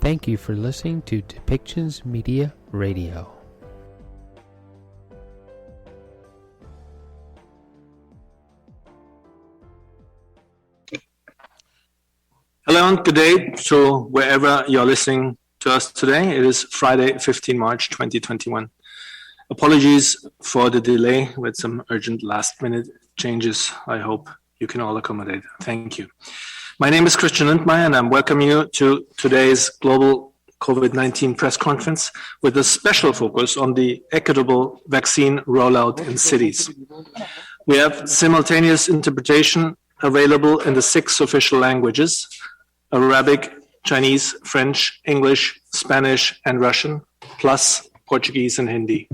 Thank you for listening to Depictions Media Radio. Hello and good day to wherever you're listening to us today. It is Friday, 15 March 2021. Apologies for the delay with some urgent last-minute changes. I hope you can all accommodate. Thank you. My name is Christian Lindmeier, and I'm welcoming you to today's global COVID-19 press conference with a special focus on the equitable vaccine rollout in cities. We have simultaneous interpretation available in the 6 official languages: Arabic, Chinese, French, English, Spanish, and Russian, plus Portuguese and Hindi.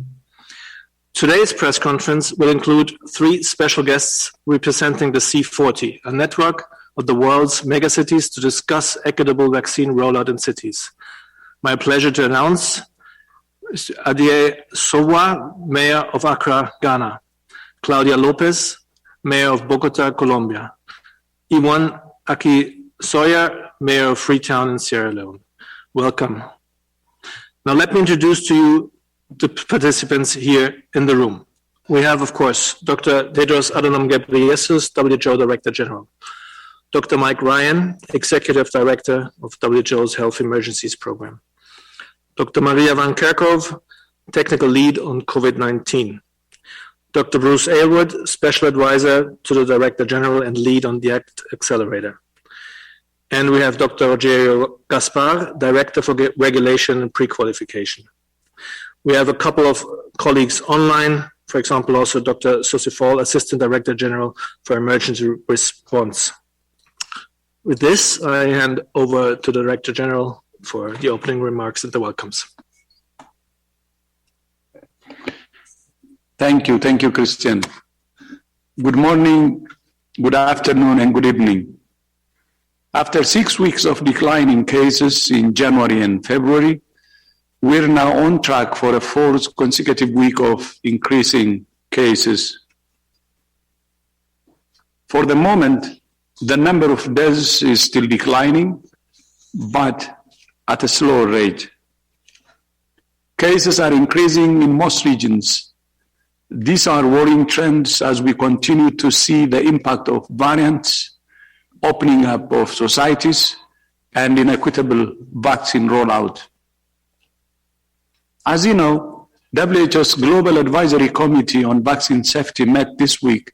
Today's press conference will include 3 special guests representing the C40, a network of the world's megacities to discuss equitable vaccine rollout in cities. My pleasure to announce Adie Sowa, Mayor of Accra, Ghana; Claudia Lopez, Mayor of Bogota, Colombia; Iwan Aki Sawyer, Mayor of Freetown in Sierra Leone. Welcome. Now let me introduce to you the participants here in the room. We have, of course, Dr. Tedros Adhanom Ghebreyesus, WHO Director General; Dr. Mike Ryan, Executive Director of WHO's Health Emergencies Program; Dr. Maria Van Kerkhove, Technical Lead on COVID-19; Dr. Bruce Aylward, Special Advisor to the Director General and Lead on the ACT Accelerator. And we have Dr. Rogerio Gaspar, Director for Regulation and Pre-Qualification. We have a couple of colleagues online, for example, also Dr. Susie Fall, Assistant Director General for Emergency Response. With this, I hand over to the Director General for the opening remarks and the welcomes. Thank you, Christian. Good morning, good afternoon, and good evening. After 6 weeks of declining cases in January and February, we're now on track for a 4th consecutive week of increasing cases. For the moment, the number of deaths is still declining, but at a slower rate. Cases are increasing in most regions. These are worrying trends as we continue to see the impact of variants, opening up of societies, and inequitable vaccine rollout. As you know, WHO's Global Advisory Committee on Vaccine Safety met this week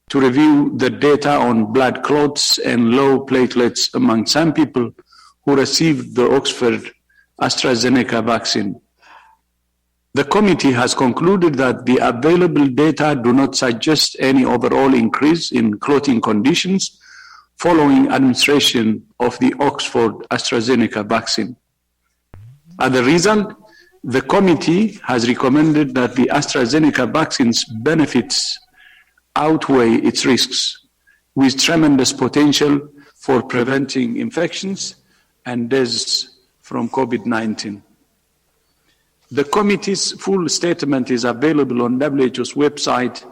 to review the data on blood clots and low platelets among some people who received the Oxford AstraZeneca vaccine. The committee has concluded that the available data do not suggest any overall increase in clotting conditions following administration of the Oxford AstraZeneca vaccine. As a result, the committee has recommended that the AstraZeneca vaccine's benefits outweigh its risks, with tremendous potential for preventing infections and deaths from COVID-19. The committee's full statement is available on WHO's website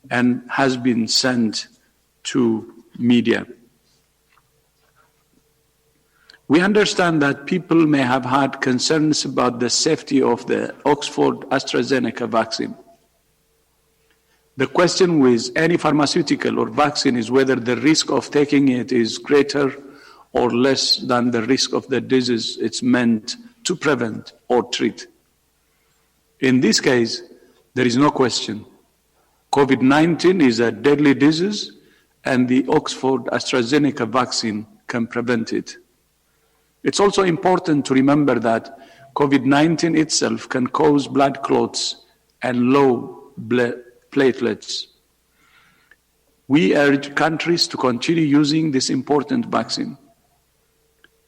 and has been sent to media. We understand that people may have had concerns about the safety of the Oxford AstraZeneca vaccine. The question with any pharmaceutical or vaccine is whether the risk of taking it is greater or less than the risk of the disease it's meant to prevent or treat. In this case, there is no question. COVID-19 is a deadly disease, and the Oxford AstraZeneca vaccine can prevent it. It's also important to remember that COVID-19 itself can cause blood clots and low platelets. We urge countries to continue using this important vaccine.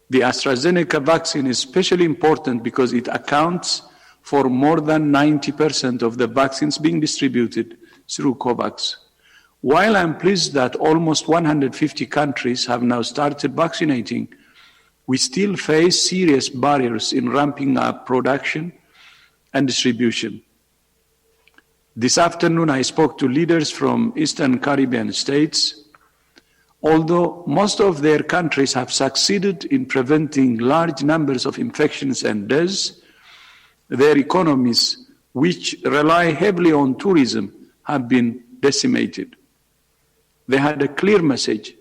The AstraZeneca vaccine is especially important because it accounts for more than 90% of the vaccines being distributed through COVAX. While I'm pleased that almost 150 countries have now started vaccinating, we still face serious barriers in ramping up production and distribution. This afternoon, I spoke to leaders from Eastern Caribbean states. Although most of their countries have succeeded in preventing large numbers of infections and deaths, their economies, which rely heavily on tourism, have been decimated. They had a clear message: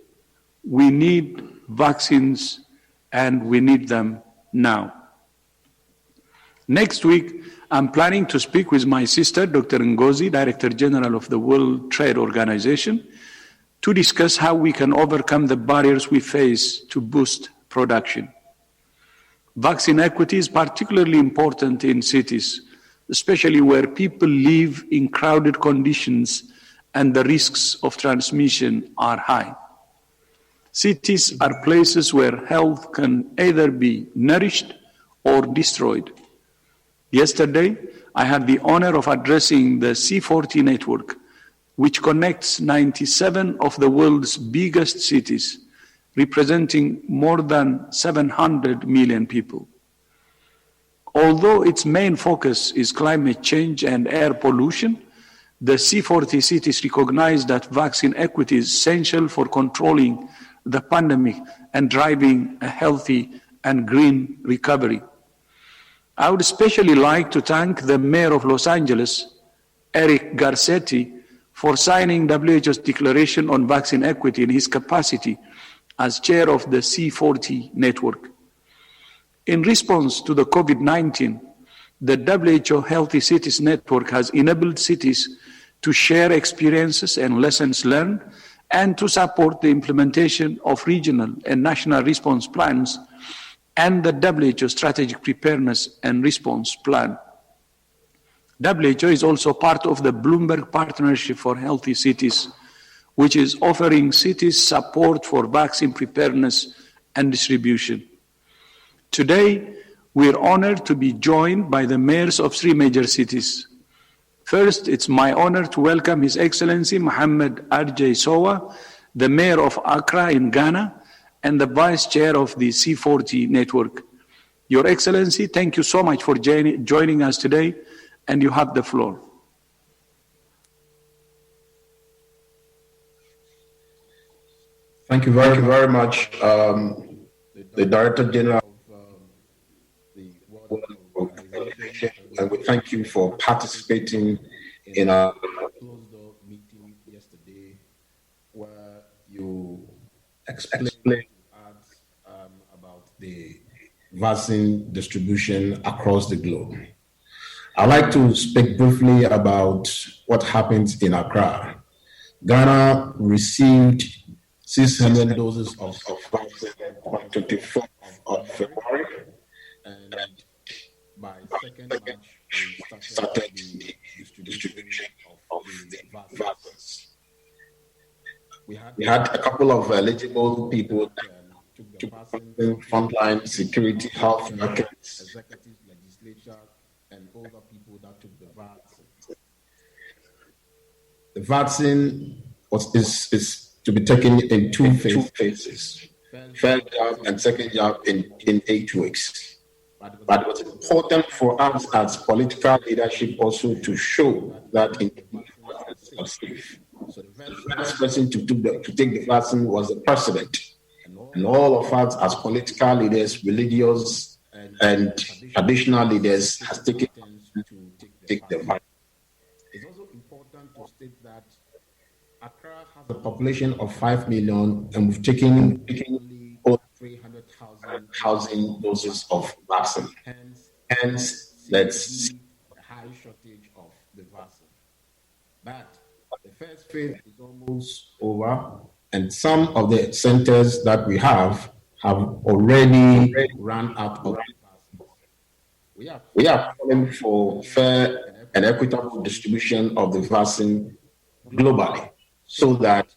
we need vaccines and we need them now. Next week, I'm planning to speak with my sister, Dr. Ngozi, Director General of the World Trade Organization, to discuss how we can overcome the barriers we face to boost production. Vaccine equity is particularly important in cities, especially where people live in crowded conditions and the risks of transmission are high. Cities are places where health can either be nourished or destroyed. Yesterday, I had the honor of addressing the C40 network, which connects 97 of the world's biggest cities, representing more than 700 million people. Although its main focus is climate change and air pollution, the C40 cities recognize that vaccine equity is essential for controlling the pandemic and driving a healthy and green recovery. I would especially like to thank the Mayor of Los Angeles, Eric Garcetti, for signing WHO's declaration on vaccine equity in his capacity as chair of the C40 network. In response to the COVID-19, the WHO Healthy Cities Network has enabled cities to share experiences and lessons learned and to support the implementation of regional and national response plans and the WHO Strategic Preparedness and Response Plan. WHO is also part of the Bloomberg Partnership for Healthy Cities, which is offering cities support for vaccine preparedness and distribution. Today, we are honored to be joined by the mayors of 3 major cities. First, it's my honor to welcome His Excellency Mohammed R.J. Sowa, the mayor of Accra in Ghana, and the vice chair of the C40 network. Your Excellency, thank you so much for joining us today, and you have the floor. Thank you very much, the Director General of the World Organization, and we thank you for participating in our closed-door meeting yesterday, where you explained about the vaccine distribution across the globe. I'd like to speak briefly about what happened in Accra. Ghana received 600 doses of vaccine on 24th of February, and by 2nd March, we started the distribution of the vaccines. We had a couple of eligible people to the vaccine, frontline security, health workers, executive legislature, and other people that took the vaccine. The vaccine is to be taken in 2 phases. First jab and second jab in 8 weeks. But it was important for us as political leadership also to show that in was safe. So the first person to take the vaccine was the president. And all of us as political leaders, religious and traditional leaders has taken to take the vaccine. It's also important to state that Accra has a population of 5 million, and we've taken over 300,000 doses of vaccine. Hence, let's see a high shortage of the vaccine. But the first phase is almost over, and some of the centers that we have already run out of vaccine. We are calling for fair and equitable distribution of the vaccine globally, so that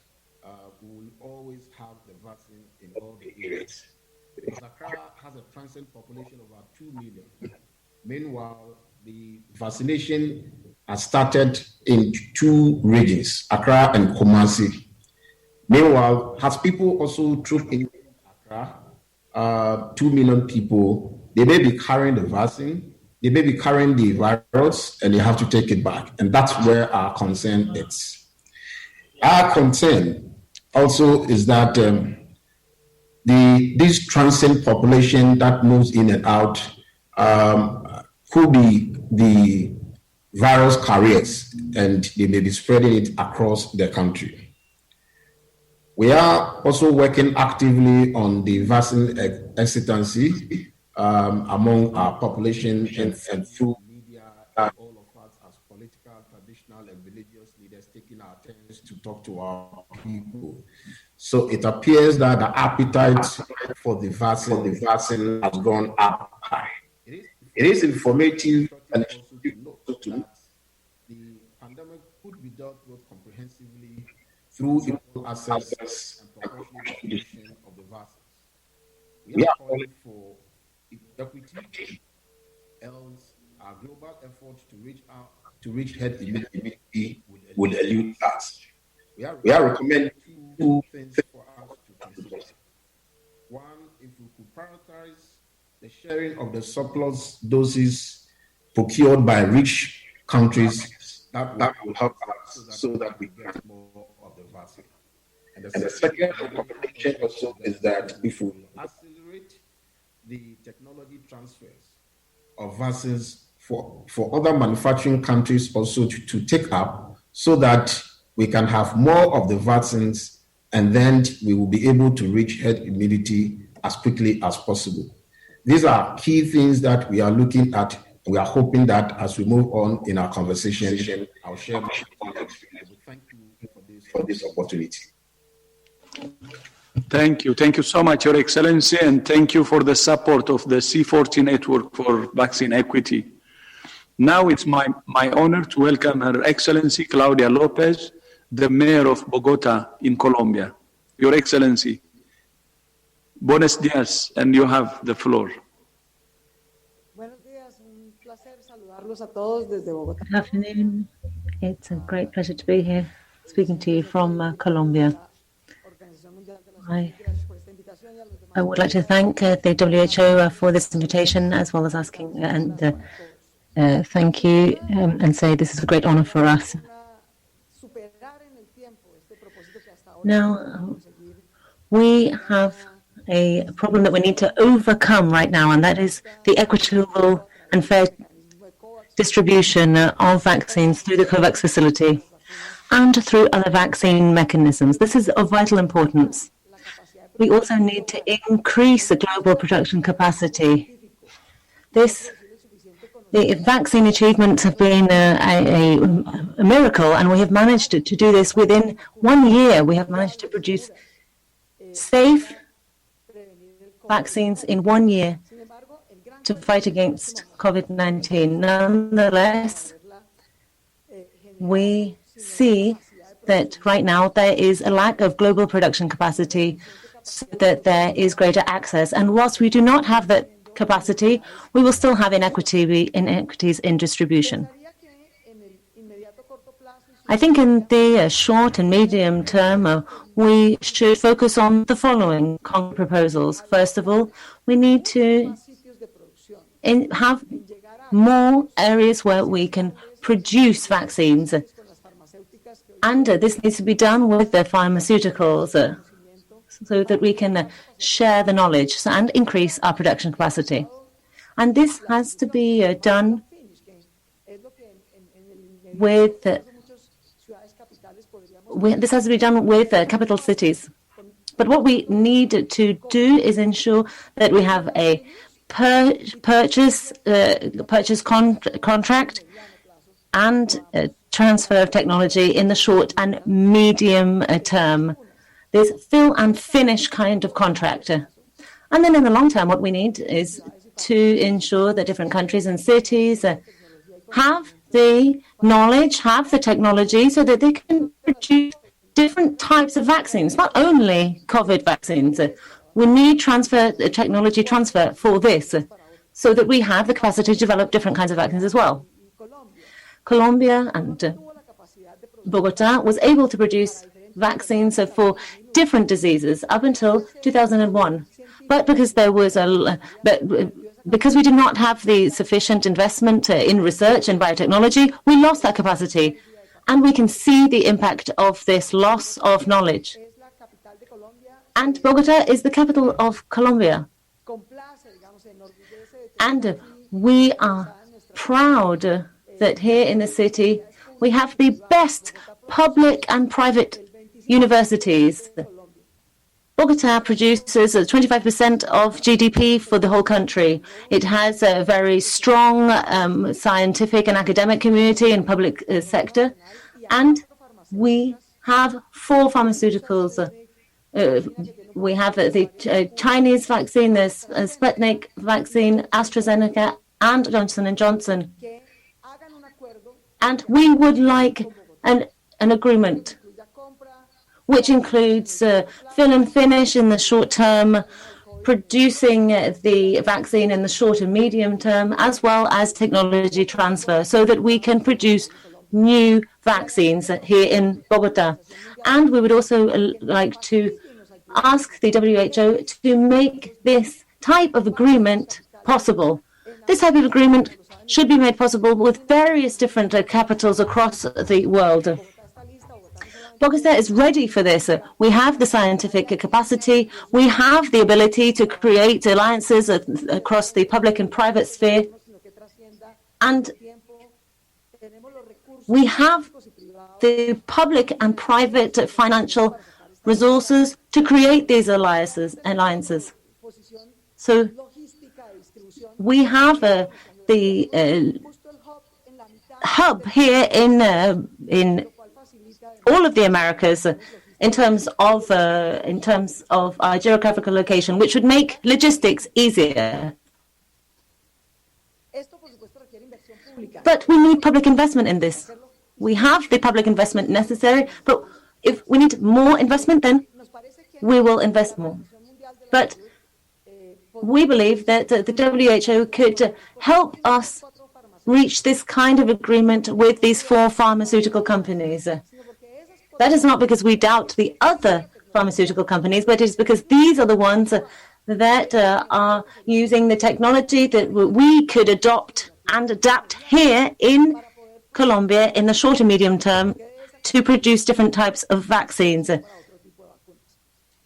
we will always have the vaccine in all the areas. Because Accra has a transient population of about 2 million. Meanwhile, the vaccination has started in 2 regions, Accra and Kumasi. Meanwhile, as people also troop in Accra, 2 million people, they may be carrying the vaccine, they may be carrying the virus, and they have to take it back. And that's where our concern is. Our concern also is that this transient population that moves in and out could be the virus carriers, and they may be spreading it across the country. We are also working actively on the vaccine hesitancy among our population and through media, all of us as political, traditional, and religious leaders taking our turns to talk to our people. So it appears that the appetite for the vaccine has gone up high. It is informative and also to note that the pandemic could be dealt with comprehensively through equal access and proportional distribution of the vaccines. We are calling for equity, else our global efforts to reach herd immunity would elude us. We are recommending two things for us to consider. One, if we could prioritize the sharing of the surplus doses procured by rich countries, that will help us so that we get more of the vaccine. And the second recommendation also is that if we accelerate the technology transfers of vaccines for other manufacturing countries also to take up, so that we can have more of the vaccines, and then we will be able to reach herd immunity as quickly as possible. These are key things that we are looking at. We are hoping that as we move on in our conversation, I'll share my experience. Thank you for this opportunity. Thank you. Thank you so much, Your Excellency, and thank you for the support of the C40 Network for Vaccine Equity. Now it's my honor to welcome Her Excellency Claudia Lopez, the Mayor of Bogota in Colombia. Your Excellency, buenos días, and you have the floor. Good afternoon. It's a great pleasure to be here, speaking to you from Colombia. I would like to thank the WHO for this invitation, as well as asking and thank you and say this is a great honor for us. Now, we have a problem that we need to overcome right now, and that is the equitable and fair distribution of vaccines through the COVAX facility and through other vaccine mechanisms. This is of vital importance. We also need to increase the global production capacity. The vaccine achievements have been a miracle, and we have managed to do this within 1 year. We have managed to produce safe vaccines in 1 year to fight against COVID-19. Nonetheless, we see that right now there is a lack of global production capacity, so that there is greater access. And whilst we do not have that capacity, we will still have inequities in distribution. I think in the short and medium term, we should focus on the following proposals. First of all, we need to have more areas where we can produce vaccines. And this needs to be done with the pharmaceuticals, so that we can share the knowledge and increase our production capacity. And this has to be done with capital cities. But what we need to do is ensure that we have a purchase contract and transfer of technology in the short and medium term. This fill and finish kind of contract. And then in the long term, what we need is to ensure that different countries and cities have the knowledge, have the technology, so that they can produce different types of vaccines, not only COVID vaccines. We need technology transfer for this, so that we have the capacity to develop different kinds of vaccines as well. Colombia and Bogota was able to produce vaccines for different diseases up until 2001. But because because we did not have the sufficient investment in research and biotechnology, we lost that capacity. And we can see the impact of this loss of knowledge. And Bogota is the capital of Colombia. And we are proud that here in the city we have the best public and private universities. Bogota produces 25% of GDP for the whole country. It has a very strong scientific and academic community and public sector. And we have 4 pharmaceuticals. We have the Chinese vaccine, the Sputnik vaccine, AstraZeneca, and Johnson & Johnson. And we would like an agreement which includes fill and finish in the short term, producing the vaccine in the short and medium term, as well as technology transfer, so that we can produce new vaccines here in Bogota. And we would also like to ask the WHO to make this type of agreement possible. This type of agreement should be made possible with various different capitals across the world. Bogota is ready for this. We have the scientific capacity. We have the ability to create alliances across the public and private sphere. And we have the public and private financial resources to create these alliances. So we have the hub here in all of the Americas in terms of our geographical location, which would make logistics easier. But we need public investment in this. We have the public investment necessary, but if we need more investment, then we will invest more. But we believe that the WHO could help us reach this kind of agreement with these 4 pharmaceutical companies. That is not because we doubt the other pharmaceutical companies, but it is because these are the ones that are using the technology that we could adopt and adapt here in Colombia in the short and medium term to produce different types of vaccines,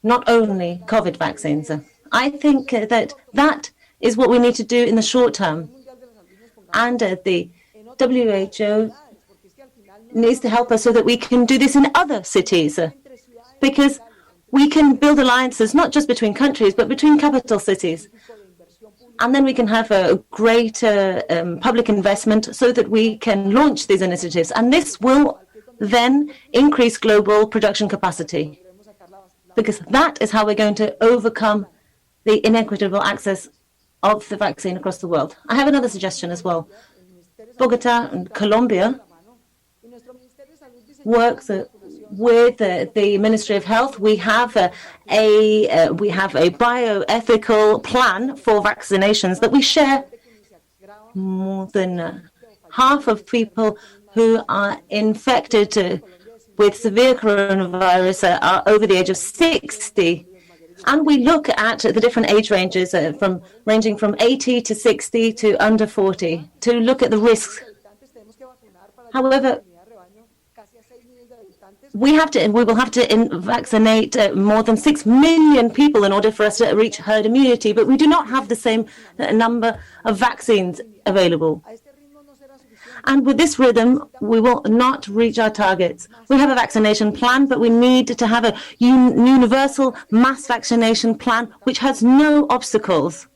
not only COVID vaccines. I think that is what we need to do in the short term. And the WHO needs to help us so that we can do this in other cities, because we can build alliances not just between countries, but between capital cities. And then we can have a greater public investment so that we can launch these initiatives. And this will then increase global production capacity, because that is how we're going to overcome the inequitable access of the vaccine across the world. I have another suggestion as well. Bogota and Colombia works with the Ministry of Health. We have a bioethical plan for vaccinations that we share. More than half of people who are infected with severe coronavirus are over the age of 60. And we look at the different age ranges ranging from 80 to 60 to under 40 to look at the risks. However, we will have to vaccinate more than 6 million people in order for us to reach herd immunity, but we do not have the same number of vaccines available. And with this rhythm, we will not reach our targets. We have a vaccination plan, but we need to have a universal mass vaccination plan which has no obstacles.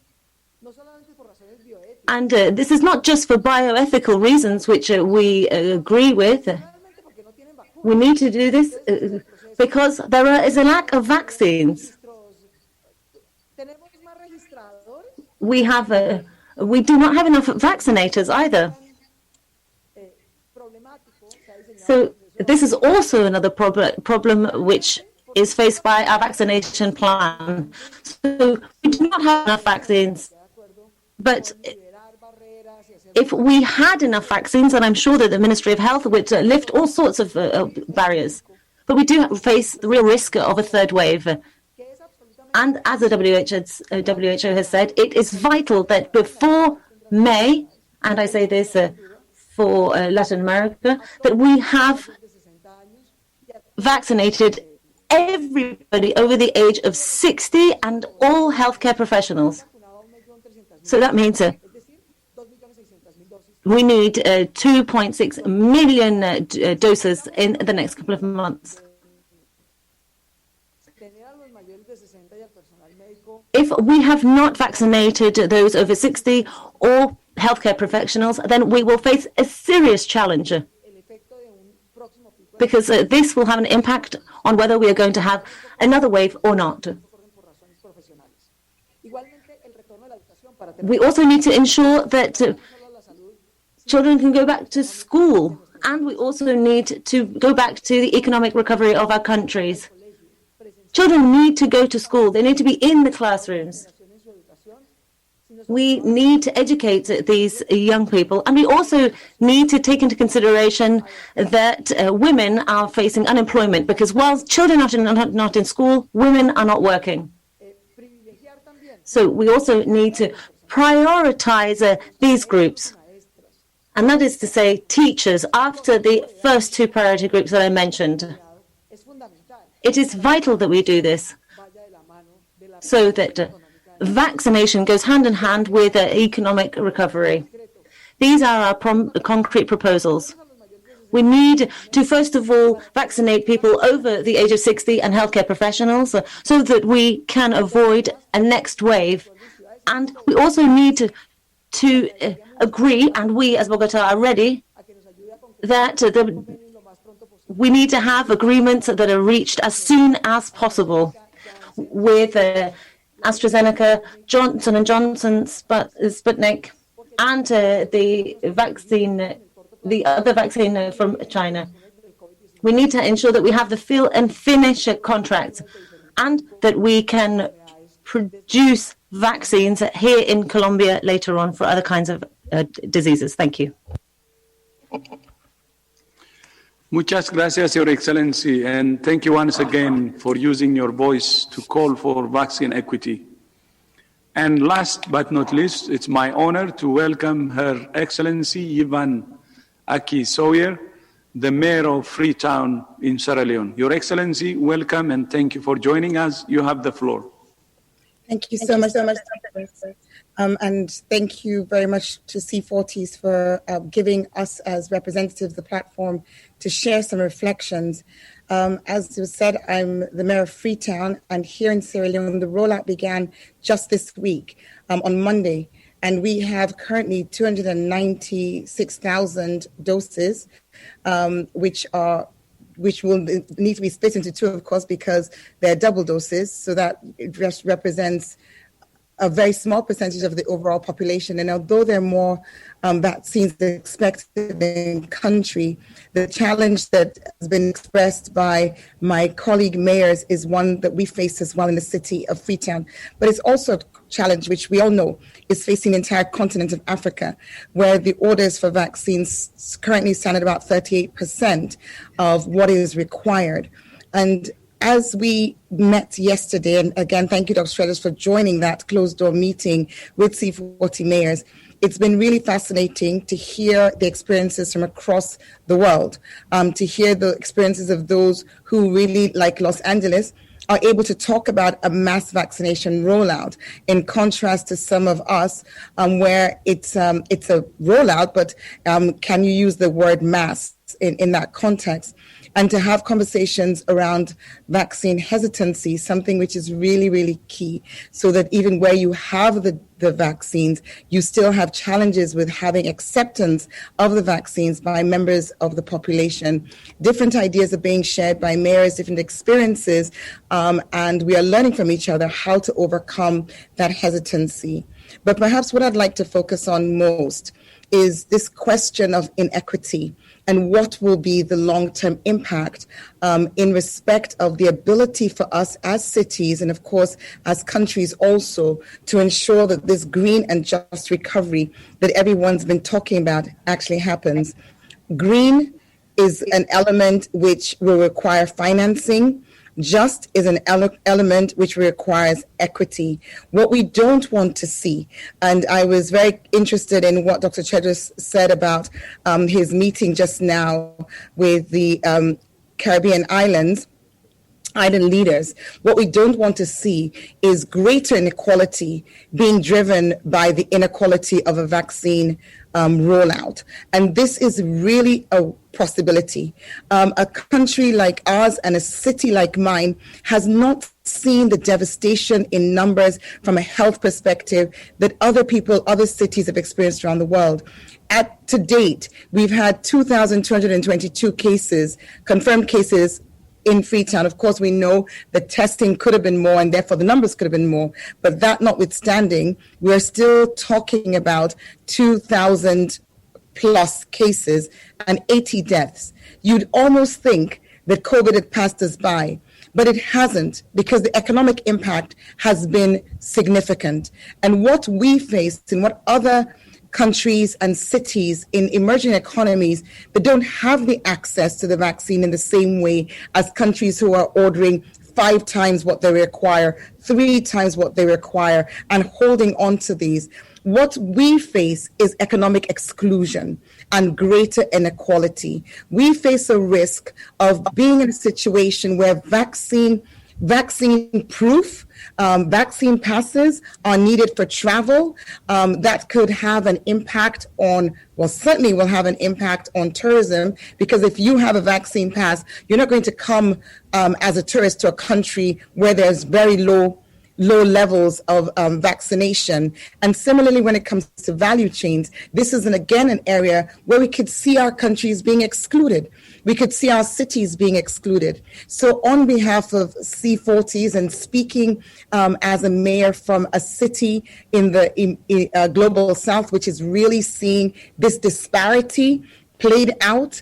And this is not just for bioethical reasons, which we agree with. We need to do this because there is a lack of vaccines. We do not have enough vaccinators either. So this is also another problem which is faced by our vaccination plan. So we do not have enough vaccines. But if we had enough vaccines, then I'm sure that the Ministry of Health would lift all sorts of barriers. But we do face the real risk of a third wave. And as the WHO has said, it is vital that before May, and I say this for Latin America, that we have vaccinated every everybody over the age of 60 and all healthcare professionals. So that means we need 2.6 million doses in the next couple of months. If we have not vaccinated those over 60 or healthcare professionals, then we will face a serious challenge, because this will have an impact on whether we are going to have another wave or not. We also need to ensure that children can go back to school, and we also need to go back to the economic recovery of our countries. Children need to go to school. They need to be in the classrooms. We need to educate these young people, and we also need to take into consideration that women are facing unemployment, because while children are not in school, women are not working. So we also need to prioritize these groups, and that is to say teachers after the first two priority groups that I mentioned. It is vital that we do this so that vaccination goes hand in hand with economic recovery. These are our concrete proposals. We need to, first of all, vaccinate people over the age of 60 and healthcare professionals so that we can avoid a next wave. And we also need to agree, and we as Bogota are ready, that we need to have agreements that are reached as soon as possible with AstraZeneca, Johnson & Johnson, Sputnik, and the other vaccine from China. We need to ensure that we have the fill and finish contracts, and that we can produce vaccines here in Colombia later on for other kinds of diseases. Thank you. Muchas gracias, Your Excellency, and thank you once again for using your voice to call for vaccine equity. And last but not least, it's my honor to welcome Her Excellency Ivan Aki Sawyer, the Mayor of Freetown in Sierra Leone. Your Excellency, welcome and thank you for joining us. You have the floor. Thank you so much. And thank you very much to C40s for giving us as representatives the platform to share some reflections. As was said, I'm the Mayor of Freetown, and here in Sierra Leone, the rollout began just this week on Monday. And we have currently 296,000 doses, which will need to be split into two, of course, because they're double doses. So that it just represents a very small percentage of the overall population. And although there are more vaccines expected in country, the challenge that has been expressed by my colleague mayors is one that we face as well in the city of Freetown. But it's also a challenge which we all know is facing the entire continent of Africa, where the orders for vaccines currently stand at about 38% of what is required. And as we met yesterday, and again, thank you, Dr. Shredders, for joining that closed-door meeting with C40 mayors, it's been really fascinating to hear the experiences from across the world, to hear the experiences of those who really, like Los Angeles, are able to talk about a mass vaccination rollout, in contrast to some of us where it's a rollout, but can you use the word mass in that context? And to have conversations around vaccine hesitancy, something which is really, really key, so that even where you have the vaccines, you still have challenges with having acceptance of the vaccines by members of the population. Different ideas are being shared by mayors, different experiences, and we are learning from each other how to overcome that hesitancy. But perhaps what I'd like to focus on most is this question of inequity and what will be the long-term impact in respect of the ability for us as cities and, of course, as countries also to ensure that this green and just recovery that everyone's been talking about actually happens. Green is an element which will require financing. Just is an element which requires equity. What we don't want to see, and I was very interested in what Dr. Chedros said about his meeting just now with the Caribbean islands, island leaders. What we don't want to see is greater inequality being driven by the inequality of a vaccine rollout. And this is really a possibility. A country like ours and a city like mine has not seen the devastation in numbers from a health perspective that other cities have experienced around the world. To date, we've had 2,222 cases, confirmed cases in Freetown. Of course, we know the testing could have been more and therefore the numbers could have been more. But that notwithstanding, we're still talking about 2,000 plus cases and 80 deaths. You'd almost think that COVID had passed us by, but it hasn't, because the economic impact has been significant. And what we faced and what other countries and cities in emerging economies that don't have the access to the vaccine in the same way as countries who are ordering 5 times what they require, 3 times what they require, and holding on to these. What we face is economic exclusion and greater inequality. We face a risk of being in a situation where vaccine proof, vaccine passes are needed for travel. That could have an impact on, certainly will have an impact on tourism, because if you have a vaccine pass, you're not going to come as a tourist to a country where there's very low levels of vaccination. And similarly, when it comes to value chains, this is again an area where we could see our countries being excluded. We could see our cities being excluded. So on behalf of C40s and speaking as a mayor from a city in the global south, which is really seeing this disparity played out,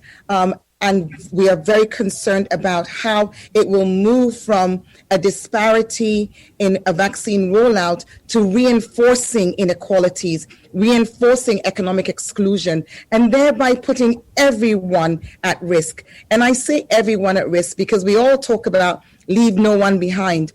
and we are very concerned about how it will move from a disparity in a vaccine rollout to reinforcing inequalities, reinforcing economic exclusion, and thereby putting everyone at risk. And I say everyone at risk because we all talk about leave no one behind,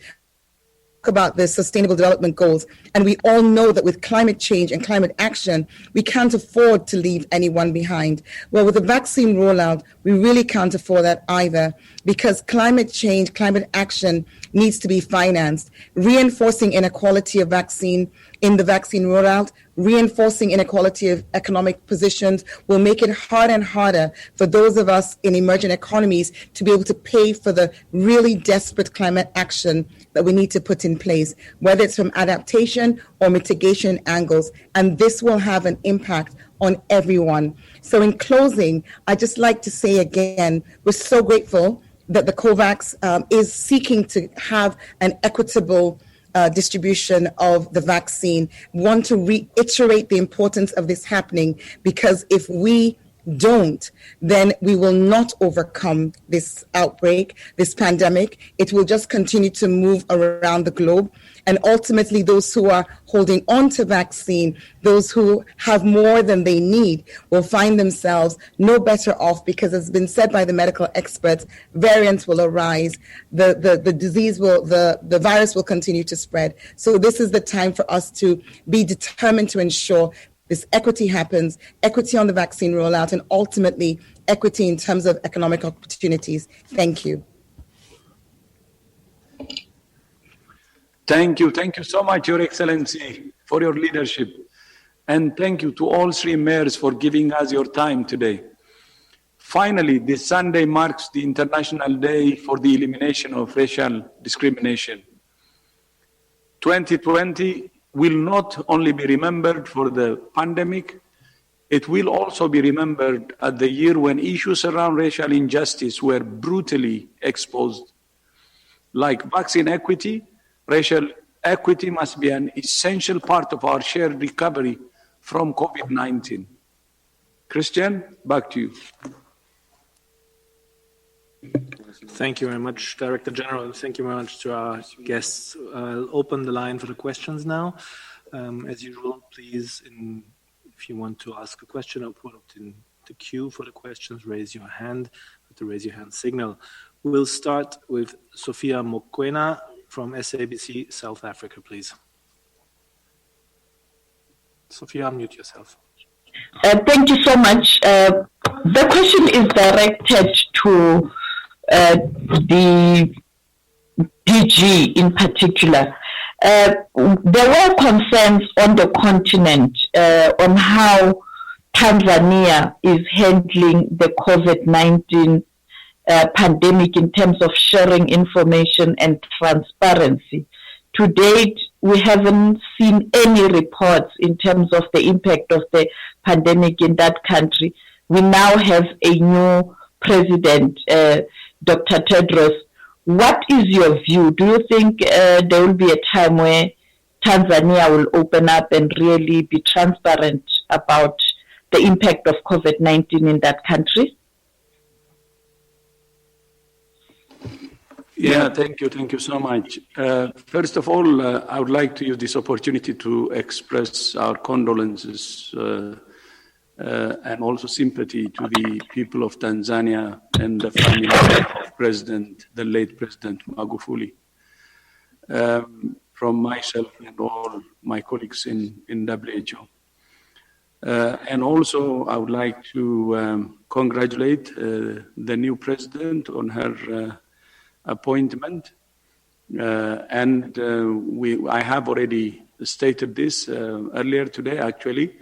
about the Sustainable Development Goals. And we all know that with climate change and climate action, we can't afford to leave anyone behind. Well, with the vaccine rollout, we really can't afford that either, because climate change, climate action needs to be financed. Reinforcing inequality of vaccine in the vaccine rollout, reinforcing inequality of economic positions will make it harder and harder for those of us in emerging economies to be able to pay for the really desperate climate action that we need to put in place, whether it's from adaptation or mitigation angles. And this will have an impact on everyone. So in closing, I'd just like to say again, we're so grateful that the COVAX is seeking to have an equitable distribution of the vaccine. Want to reiterate the importance of this happening, because if we don't, then we will not overcome this outbreak, this pandemic. It will just continue to move around the globe. And ultimately, those who are holding on to vaccine, those who have more than they need, will find themselves no better off, because, as has been said by the medical experts, variants will arise, the disease will, the virus will continue to spread. So this is the time for us to be determined to ensure this equity happens, equity on the vaccine rollout, and ultimately equity in terms of economic opportunities. Thank you. Thank you. Thank you so much, Your Excellency, for your leadership. And thank you to all 3 mayors for giving us your time today. Finally, this Sunday marks the International Day for the Elimination of Racial Discrimination. 2020 will not only be remembered for the pandemic, it will also be remembered as the year when issues around racial injustice were brutally exposed. Like vaccine equity, racial equity must be an essential part of our shared recovery from COVID-19. Christian, back to you. Thank you very much, Director General, and thank you very much to our guests. I'll open the line for the questions now. As usual, please, if you want to ask a question or put it in the queue for the questions, raise your hand with the raise your hand signal. We'll start with Sophia Mokoena from SABC South Africa, please. Sophia, unmute yourself. Thank you so much. The question is directed to the DG in particular. There were concerns on the continent on how Tanzania is handling the COVID-19 pandemic in terms of sharing information and transparency. To date, we haven't seen any reports in terms of the impact of the pandemic in that country. We now have a new president, Dr. Tedros. What is your view? Do you think there will be a time where Tanzania will open up and really be transparent about the impact of COVID-19 in that country? Yeah, thank you so much. First of all, I would like to use this opportunity to express our condolences and also sympathy to the people of Tanzania and the family of the late President Magufuli. From myself and all my colleagues in WHO. And also, I would like to congratulate the new president on her appointment. I have already stated this earlier today, actually.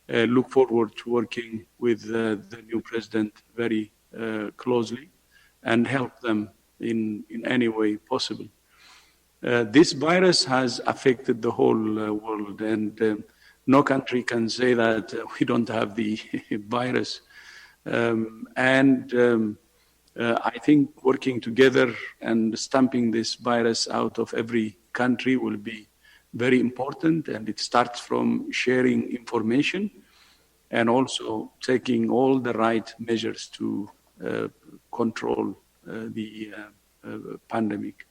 Look forward to working with the new president very closely and help them in any way possible. This virus has affected the whole world, and no country can say that we don't have the virus. I think working together and stamping this virus out of every country will be very important, and it starts from sharing information and also taking all the right measures to control the pandemic.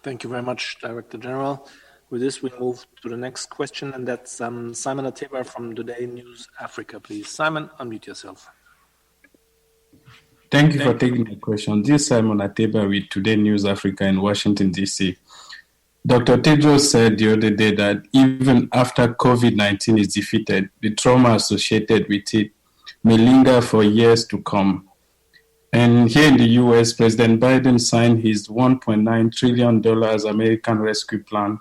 Thank you very much, Director General. With this, we move to the next question, and that's Simon Ateba from Today News Africa, please. Simon, unmute yourself. Thank you for taking the question. This is Simon Ateba with Today News Africa in Washington, D.C. Dr. Tedros said the other day that even after COVID-19 is defeated, the trauma associated with it may linger for years to come. And here in the U.S., President Biden signed his $1.9 trillion American Rescue Plan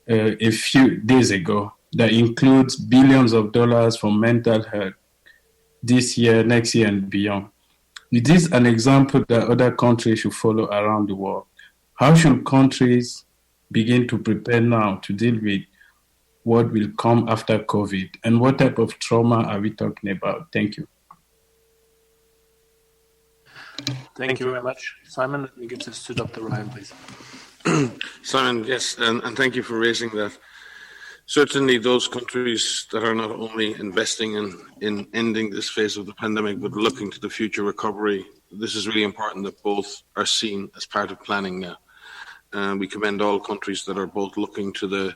a few days ago that includes billions of dollars for mental health this year, next year, and beyond. It is an example that other countries should follow around the world. How should countries begin to prepare now to deal with what will come after COVID? And what type of trauma are we talking about? Thank you. Thank you very much, Simon. Let me give this to Dr. Ryan, please. Simon, yes, and thank you for raising that. Certainly those countries that are not only investing in ending this phase of the pandemic, but looking to the future recovery, this is really important that both are seen as part of planning now. We commend all countries that are both looking to the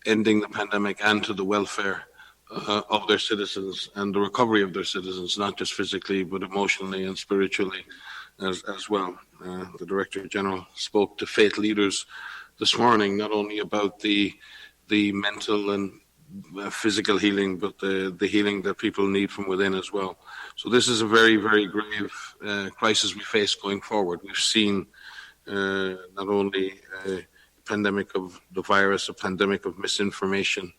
ending the pandemic and to the welfare of their citizens and the recovery of their citizens, not just physically, but emotionally and spiritually as well. The Director General spoke to faith leaders this morning, not only about the mental and physical healing, but the healing that people need from within as well. So this is a very, very grave crisis we face going forward. We've seen not only a pandemic of the virus, a pandemic of misinformation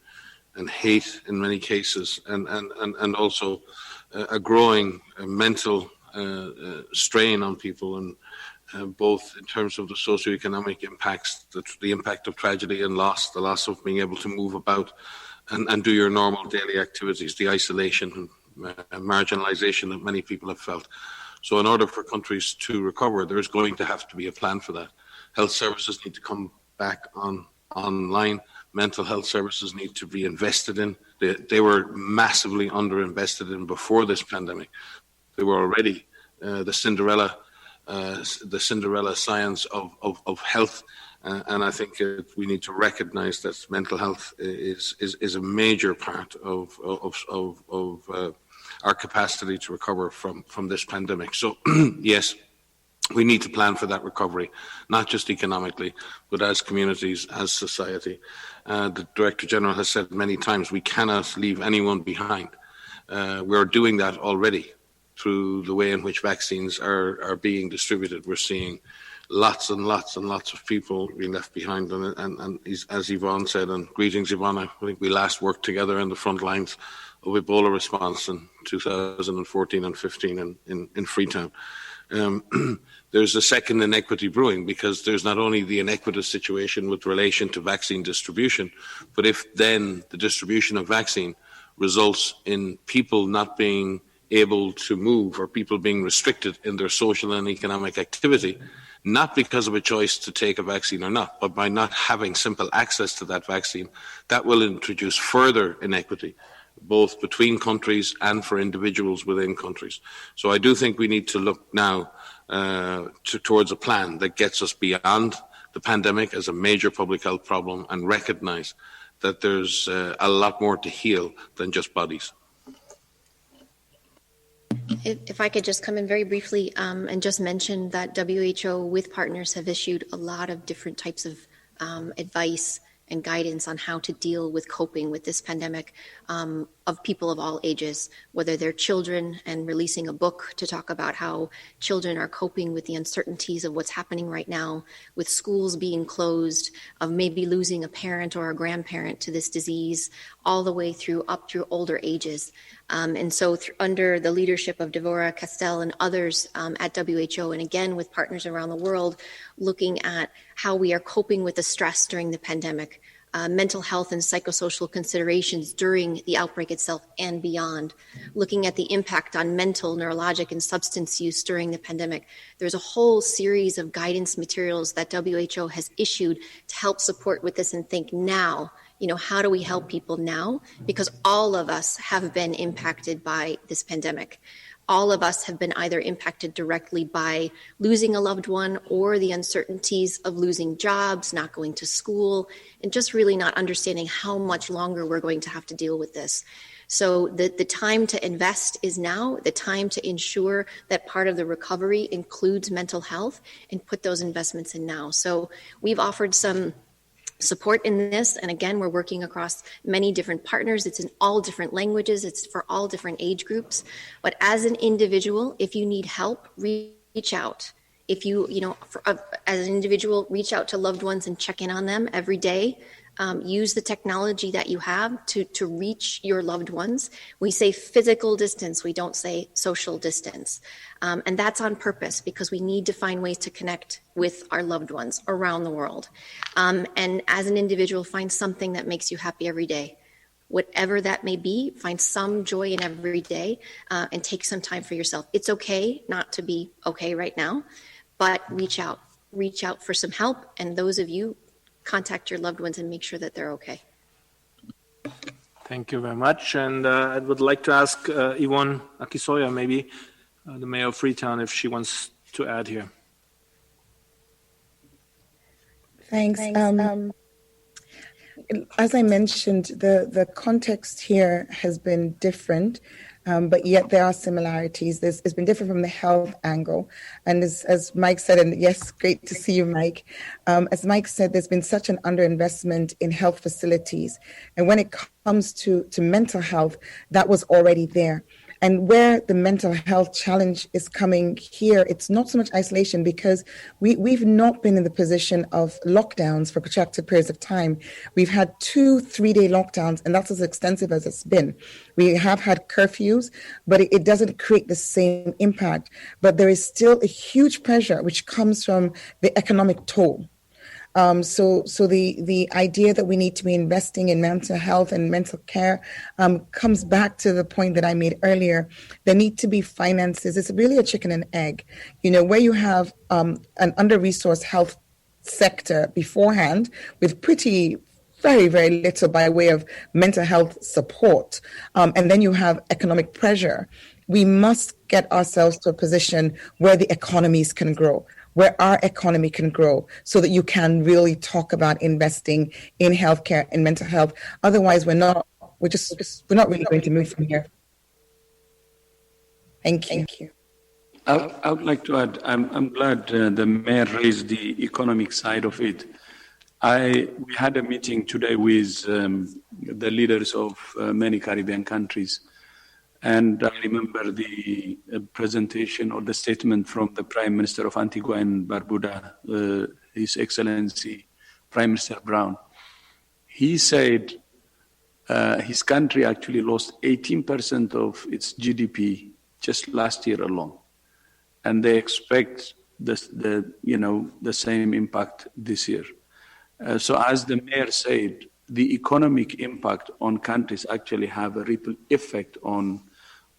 and hate in many cases, and also a growing mental strain on people, and both in terms of the socioeconomic impacts, the impact of tragedy and loss, the loss of being able to move about and do your normal daily activities, the isolation and marginalization that many people have felt. So in order for countries to recover, there's going to have to be a plan for that. Health services need to come back online. Mental health services need to be invested in. They were massively underinvested in before this pandemic. They were already the Cinderella science of health, and I think we need to recognise that mental health is a major part of our capacity to recover from this pandemic. So yes, we need to plan for that recovery, not just economically, but as communities, as society. The Director General has said many times, we cannot leave anyone behind. We're doing that already. through the way in which vaccines are being distributed. We're seeing lots and lots and lots of people being left behind. And as Yvonne said, and greetings, Yvonne, I think we last worked together in the front lines of Ebola response in 2014 and 15 in Freetown. There's a second inequity brewing, because there's not only the inequitous situation with relation to vaccine distribution, but if then the distribution of vaccine results in people not being able to move, or people being restricted in their social and economic activity, not because of a choice to take a vaccine or not, but by not having simple access to that vaccine, that will introduce further inequity, both between countries and for individuals within countries. So I do think we need to look now towards a plan that gets us beyond the pandemic as a major public health problem, and recognise that there's a lot more to heal than just bodies. If I could just come in very briefly and just mention that WHO with partners have issued a lot of different types of advice and guidance on how to deal with coping with this pandemic of people of all ages, whether they're children, and releasing a book to talk about how children are coping with the uncertainties of what's happening right now, with schools being closed, of maybe losing a parent or a grandparent to this disease, all the way through up through older ages. And so under the leadership of Devorah Castell and others at WHO, and again with partners around the world, looking at how we are coping with the stress during the pandemic, mental health and psychosocial considerations during the outbreak itself and beyond, looking at the impact on mental, neurologic, and substance use during the pandemic. There's a whole series of guidance materials that WHO has issued to help support with this and think now, how do we help people now? Because all of us have been impacted by this pandemic. All of us have been either impacted directly by losing a loved one, or the uncertainties of losing jobs, not going to school, and just really not understanding how much longer we're going to have to deal with this. So the time to invest is now, the time to ensure that part of the recovery includes mental health, and put those investments in now. So we've offered some support in this, and again, we're working across many different partners. It's in all different languages, it's for all different age groups. But as an individual, if you need help, reach out. If you, as an individual, reach out to loved ones and check in on them every day. Use the technology that you have to reach your loved ones. We say physical distance, we don't say social distance. And that's on purpose, because we need to find ways to connect with our loved ones around the world. And as an individual, find something that makes you happy every day. Whatever that may be, find some joy in every day, and take some time for yourself. It's okay not to be okay right now, but reach out for some help. And those of you, contact your loved ones and make sure that they're okay. Thank you very much. And I would like to ask Yvonne Akisoya, maybe the mayor of Freetown, if she wants to add here. Thanks. As I mentioned, the context here has been different, but yet there are similarities. It's been different from the health angle. And as Mike said, and yes, great to see you, Mike. As Mike said, there's been such an underinvestment in health facilities. And when it comes to mental health, that was already there. And where the mental health challenge is coming here, it's not so much isolation, because we've not been in the position of lockdowns for protracted periods of time. We've had 2 3-day lockdowns, and that's as extensive as it's been. We have had curfews, but it doesn't create the same impact. But there is still a huge pressure which comes from the economic toll. So the idea that we need to be investing in mental health and mental care comes back to the point that I made earlier. There need to be finances. It's really a chicken and egg, where you have an under-resourced health sector beforehand with very, very little by way of mental health support. And then you have economic pressure. We must get ourselves to a position where the economies can grow, where our economy can grow, so that you can really talk about investing in healthcare and mental health. Otherwise, we're not really going to move from here. Thank you. I would like to add, I'm glad the mayor raised the economic side of it. We had a meeting today with the leaders of many Caribbean countries. And I remember the presentation or the statement from the Prime Minister of Antigua and Barbuda, His Excellency Prime Minister Brown. He said his country actually lost 18% of its GDP just last year alone, and they expect the same impact this year. So as the mayor said, the economic impact on countries actually have a ripple effect on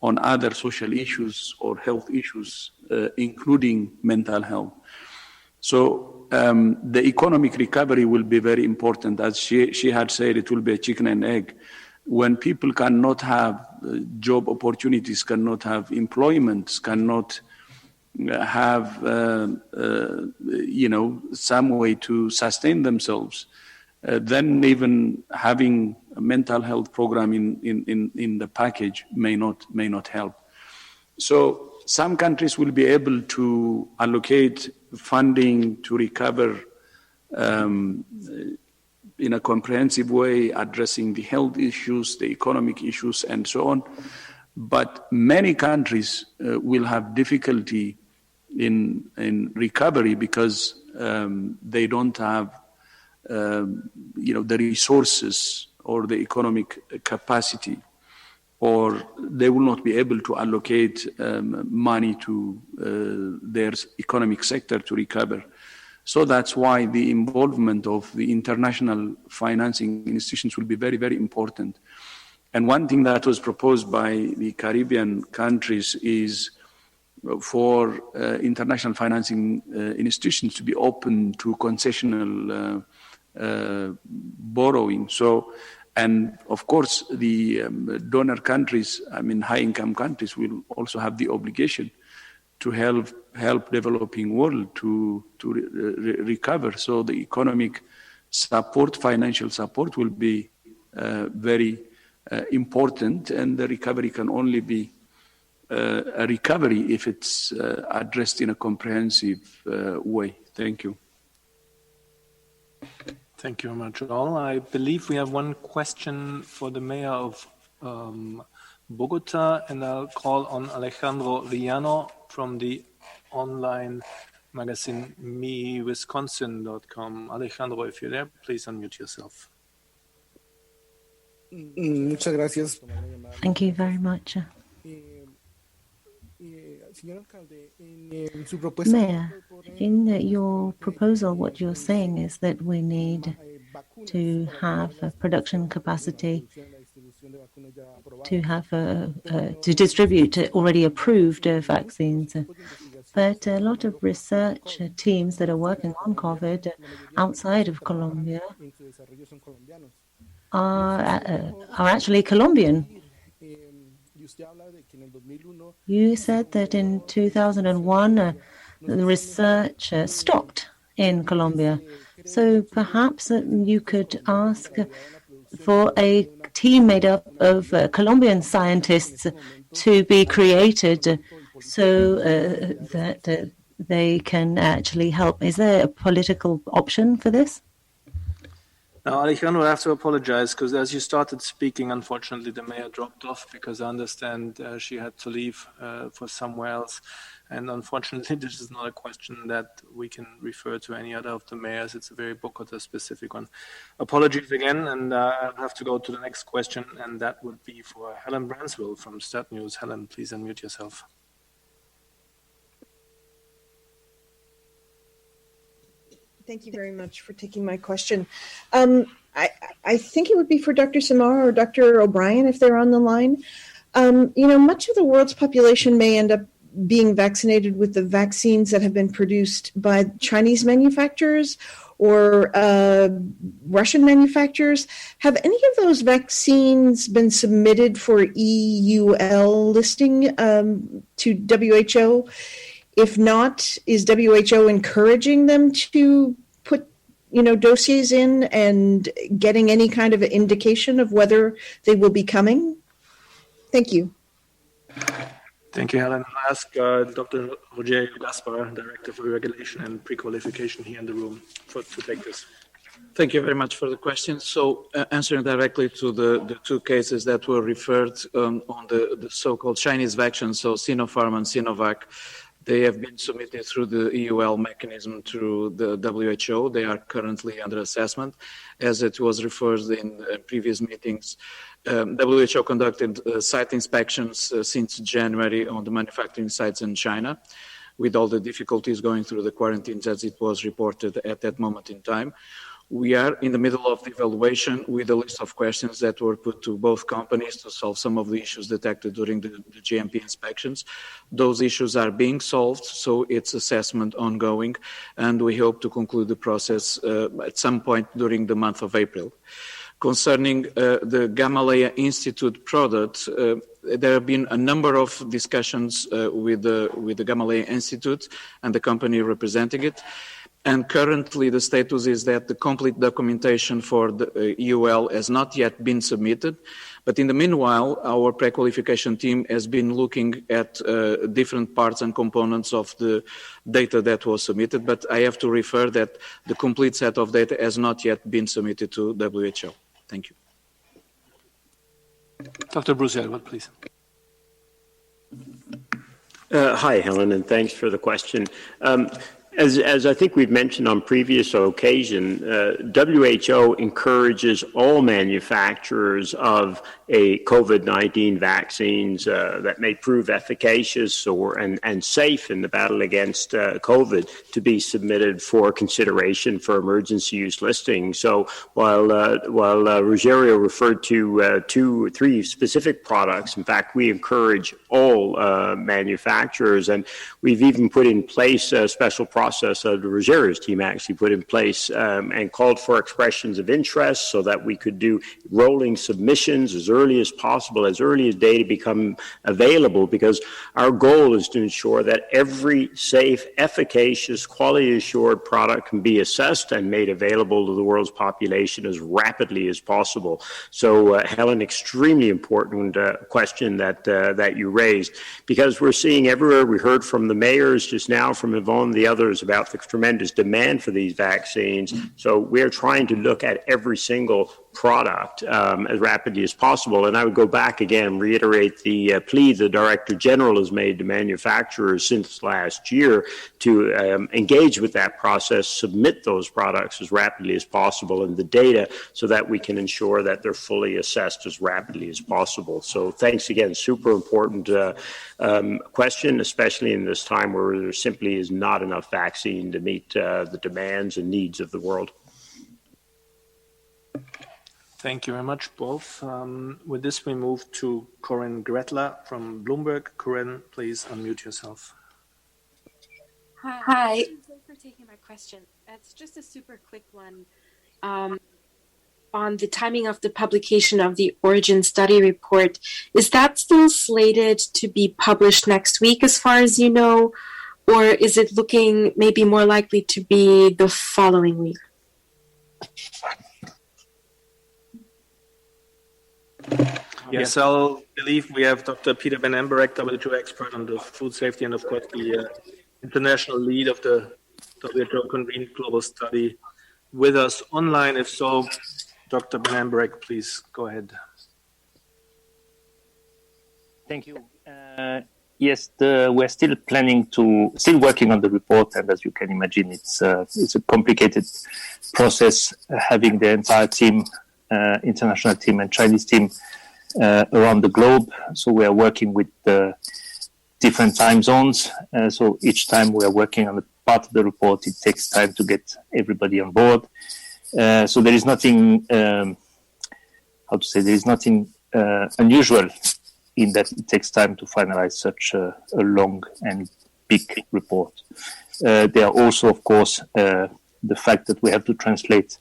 other social issues or health issues, including mental health. So the economic recovery will be very important. As she had said, it will be a chicken and egg. When people cannot have job opportunities, cannot have employment, cannot have some way to sustain themselves, then even having a mental health program in the package may not help. So some countries will be able to allocate funding to recover in a comprehensive way, addressing the health issues, the economic issues, and so on. But many countries will have difficulty in recovery because they don't have the resources or the economic capacity, or they will not be able to allocate money to their economic sector to recover. So that's why the involvement of the international financing institutions will be very, very important. And one thing that was proposed by the Caribbean countries is for international financing institutions to be open to concessional borrowing. So, and of course, the donor countries, high-income countries, will also have the obligation to help developing world to recover. So the economic support, financial support, will be very important, and the recovery can only be a recovery if it's addressed in a comprehensive way. Thank you. Thank you very much, all. I believe we have one question for the mayor of Bogota, and I'll call on Alejandro Villano from the online magazine mewisconsin.com. Alejandro, if you're there, please unmute yourself. Muchas gracias. Thank you very much. Mayor, in your proposal, what you're saying is that we need to have a production capacity to have to distribute already approved vaccines. But a lot of research teams that are working on COVID outside of Colombia are actually Colombian. You said that in 2001, the research stopped in Colombia. So perhaps you could ask for a team made up of Colombian scientists to be created so that they can actually help. Is there a political option for this? Now, Alejandro, I have to apologize because as you started speaking, unfortunately, the mayor dropped off because I understand she had to leave for somewhere else. And unfortunately, this is not a question that we can refer to any other of the mayors. It's a very Bogota-specific one. Apologies again, and I'll have to go to the next question, and that would be for Helen Branswell from Stat News. Helen, please unmute yourself. Thank you very much for taking my question. I think it would be for Dr. Samar or Dr. O'Brien if they're on the line. Much of the world's population may end up being vaccinated with the vaccines that have been produced by Chinese manufacturers or Russian manufacturers. Have any of those vaccines been submitted for EUL listing to WHO? If not, is WHO encouraging them to put, dossiers in and getting any kind of indication of whether they will be coming? Thank you. Thank you, Helen. I'll ask Dr. Rogerio Gaspar, Director for Regulation and Pre-Qualification here in the room, to take this. Thank you very much for the question. So answering directly to the two cases that were referred on the so-called Chinese vaccines, so Sinopharm and Sinovac, they have been submitted through the EUL mechanism through the WHO. They are currently under assessment. As it was referred in previous meetings, WHO conducted site inspections since January on the manufacturing sites in China, with all the difficulties going through the quarantines as it was reported at that moment in time. We are in the middle of the evaluation with a list of questions that were put to both companies to solve some of the issues detected during the GMP inspections. Those issues are being solved, so it's assessment ongoing, and we hope to conclude the process at some point during the month of April. Concerning the Gamaleya Institute product, there have been a number of discussions with the Gamaleya Institute and the company representing it. And currently the status is that the complete documentation for the EUL has not yet been submitted. But in the meanwhile, our pre-qualification team has been looking at different parts and components of the data that was submitted. But I have to refer that the complete set of data has not yet been submitted to WHO. Thank you. Dr. Bruce Elwood, please. Hi, Helen, and thanks for the question. As I think we've mentioned on previous occasion, WHO encourages all manufacturers of COVID-19 vaccines that may prove efficacious and safe in the battle against COVID to be submitted for consideration for emergency use listing. So while Rogerio referred to three specific products, in fact, we encourage all manufacturers, and we've even put in place a special process that Rogerio's team actually put in place and called for expressions of interest so that we could do rolling submissions as early as possible, as early as data become available, because our goal is to ensure that every safe, efficacious, quality assured product can be assessed and made available to the world's population as rapidly as possible. So Helen, extremely important question that you raised, because we're seeing everywhere. We heard from the mayors just now, from Yvonne, the others, about the tremendous demand for these vaccines. So we're trying to look at every single product as rapidly as possible. And I would go back again, reiterate the plea the Director General has made to manufacturers since last year to engage with that process, submit those products as rapidly as possible and the data so that we can ensure that they're fully assessed as rapidly as possible. So thanks again, super important question, especially in this time where there simply is not enough vaccine to meet the demands and needs of the world. Thank you very much, both. With this, we move to Corinne Gretler from Bloomberg. Corinne, please unmute yourself. Hi. Thanks for taking my question. It's just a super quick one on the timing of the publication of the Origin study report. Is that still slated to be published next week, as far as you know, or is it looking maybe more likely to be the following week? Yes, I believe we have Dr. Peter Van Emberek, WHO expert on the food safety, and of course the international lead of the WHO convened global study, with us online. If so, Dr. Van Emberek, please go ahead. Thank you. Yes, we're still working on the report, and as you can imagine, it's a complicated process, having the entire team, international team and Chinese team around the globe. So we are working with the different time zones. So each time we are working on a part of the report, it takes time to get everybody on board. So there is nothing, there is nothing unusual in that it takes time to finalize such a long and big report. There are also, of course, the fact that we have to translate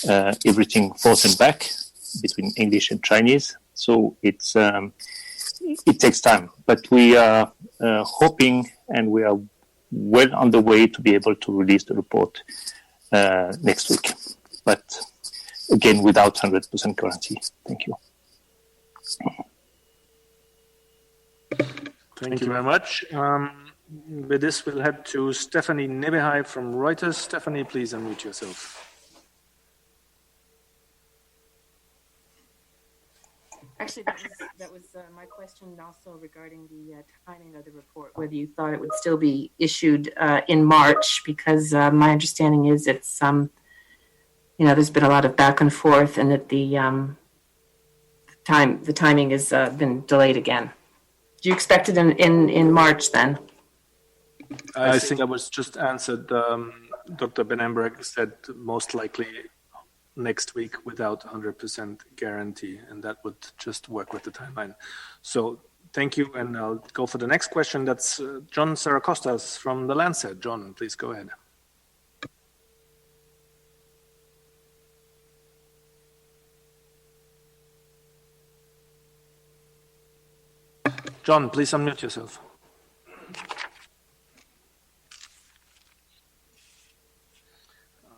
everything forth and back between English and Chinese. So it takes time, but we are hoping, and we are well on the way to be able to release the report next week. But again, without 100% guarantee. Thank you. Thank you very much. With this, we'll head to Stephanie Nebehai from Reuters. Stephanie, please unmute yourself. Actually, that was my question also regarding the timing of the report, whether you thought it would still be issued in March, because my understanding is it's, there's been a lot of back and forth, and that the timing has been delayed again. Do you expect it in March then? I think that was just answered. Dr. Ben Emberg said most likely next week without 100% guarantee, and that would just work with the timeline. So thank you, and I'll go for the next question. That's John Saracostas from The Lancet. John, please go ahead. John, please unmute yourself.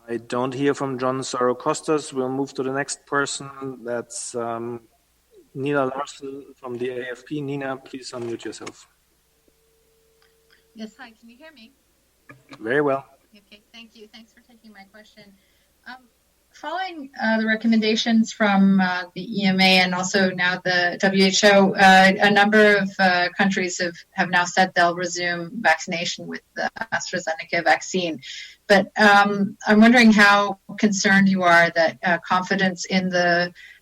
I don't hear from John Saracostas. We'll move to the next person. That's Nina Larson from the AFP. Nina, please unmute yourself. Yes, hi, can you hear me? Very well. Okay, thank you. Thanks for taking my question. Following the recommendations from the EMA and also now the WHO, a number of countries have now said they'll resume vaccination with the AstraZeneca vaccine. But I'm wondering how concerned you are that confidence in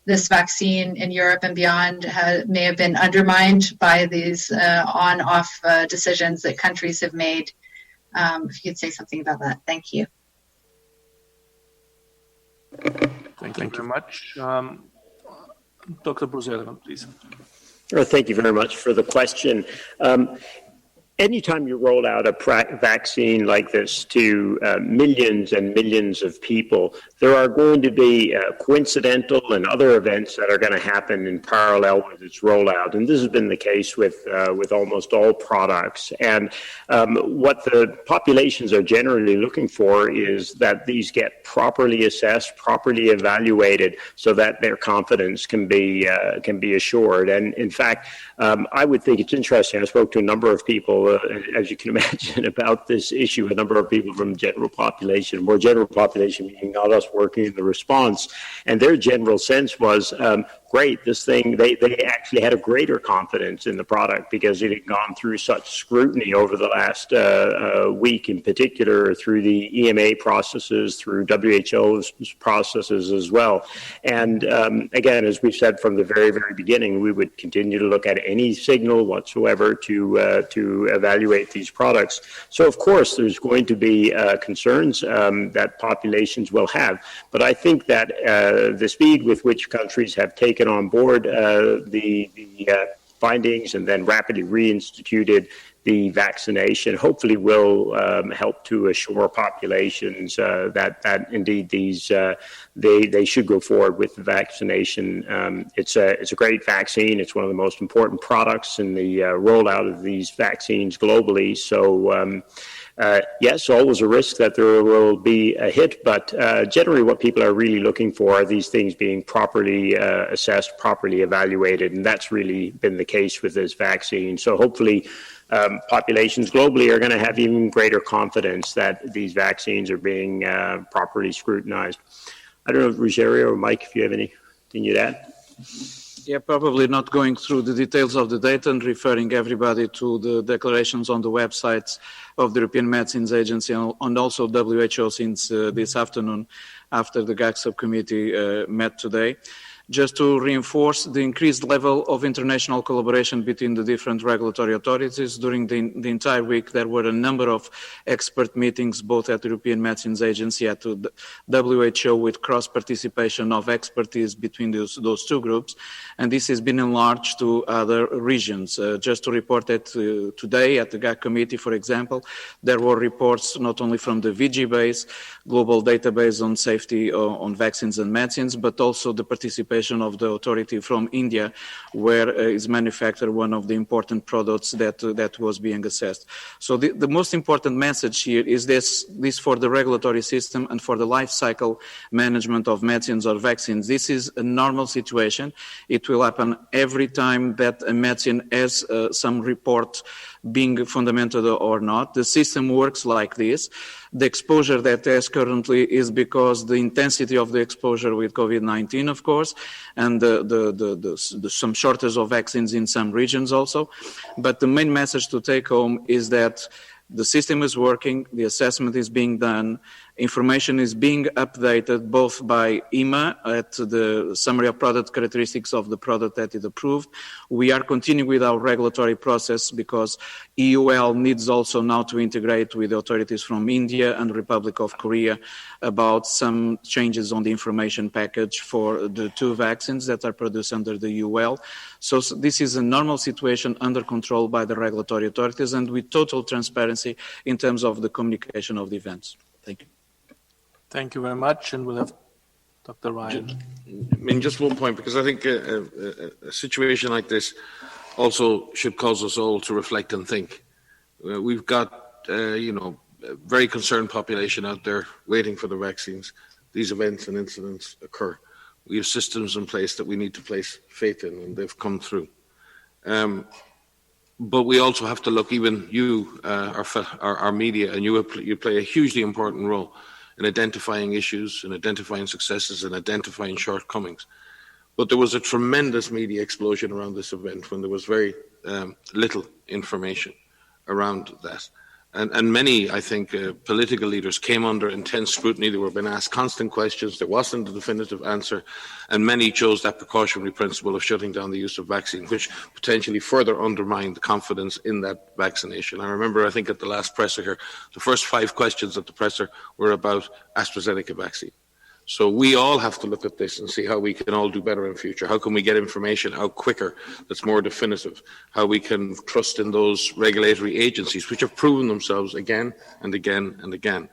this vaccine in Europe and beyond may have been undermined by these on-off decisions that countries have made. If you could say something about that. Thank you. Thank you very much. Dr. Brusella, please. Thank you very much for the question. Anytime you roll out a vaccine like this to millions and millions of people, there are going to be coincidental and other events that are going to happen in parallel with its rollout. And this has been the case with almost all products. And what the populations are generally looking for is that these get properly assessed, properly evaluated, so that their confidence can be assured. And in fact, I would think it's interesting. I spoke to a number of people, as you can imagine, about this issue, a number of people from the general population, more general population, meaning not us working in the response. And their general sense was, great, this thing, they actually had a greater confidence in the product because it had gone through such scrutiny over the last week, in particular through the EMA processes, through WHO's processes as well. And again, as we've said from the very, very beginning, we would continue to look at any signal whatsoever to evaluate these products. So of course, there's going to be concerns that populations will have. But I think that the speed with which countries have taken on board the findings and then rapidly reinstituted the vaccination hopefully will help to assure populations that indeed these they should go forward with the vaccination. It's a great vaccine. It's one of the most important products in the rollout of these vaccines globally. So yes, always a risk that there will be a hit, but generally what people are really looking for are these things being properly assessed, properly evaluated, and that's really been the case with this vaccine. So hopefully populations globally are going to have even greater confidence that these vaccines are being properly scrutinized. I don't know, Rogerio or Mike, if you have anything you'd add? Yeah, probably not going through the details of the data and referring everybody to the declarations on the websites of the European Medicines Agency and also WHO since this afternoon after the GAC subcommittee met today. Just to reinforce the increased level of international collaboration between the different regulatory authorities. During the entire week, there were a number of expert meetings, both at the European Medicines Agency, at the WHO, with cross-participation of expertise between those two groups. And this has been enlarged to other regions. Just to report that today at the GAC committee, for example, there were reports not only from the VG base, global database on safety on vaccines and medicines, but also the participation of the authority from India, where is manufactured one of the important products that was being assessed. So the most important message here is this for the regulatory system and for the life cycle management of medicines or vaccines. This is a normal situation. It will happen every time that a medicine has some report being fundamental or not. The system works like this. The exposure that there's currently is because the intensity of the exposure with COVID-19, of course, and some shortage of vaccines in some regions also. But the main message to take home is that the system is working, the assessment is being done, information is being updated both by EMA at the summary of product characteristics of the product that is approved. We are continuing with our regulatory process because EUL needs also now to integrate with the authorities from India and Republic of Korea about some changes on the information package for the 2 vaccines that are produced under the UL. So this is a normal situation under control by the regulatory authorities and with total transparency in terms of the communication of the events. Thank you. Thank you very much, and we'll have Dr. Ryan. I mean, just one point, because I think a situation like this also should cause us all to reflect and think. We've got, a very concerned population out there waiting for the vaccines. These events and incidents occur. We have systems in place that we need to place faith in, and they've come through. But we also have to look, even you, our media, and you play a hugely important role in identifying issues, in identifying successes, and identifying shortcomings. But there was a tremendous media explosion around this event when there was very little information around that. And many, I think, political leaders came under intense scrutiny. They were being asked constant questions. There wasn't a definitive answer. And many chose that precautionary principle of shutting down the use of vaccine, which potentially further undermined the confidence in that vaccination. I remember, I think, at the last presser here, the first 5 questions at the presser were about AstraZeneca vaccine. So we all have to look at this and see how we can all do better in future. How can we get information out quicker that's more definitive? How we can trust in those regulatory agencies, which have proven themselves again and again and again.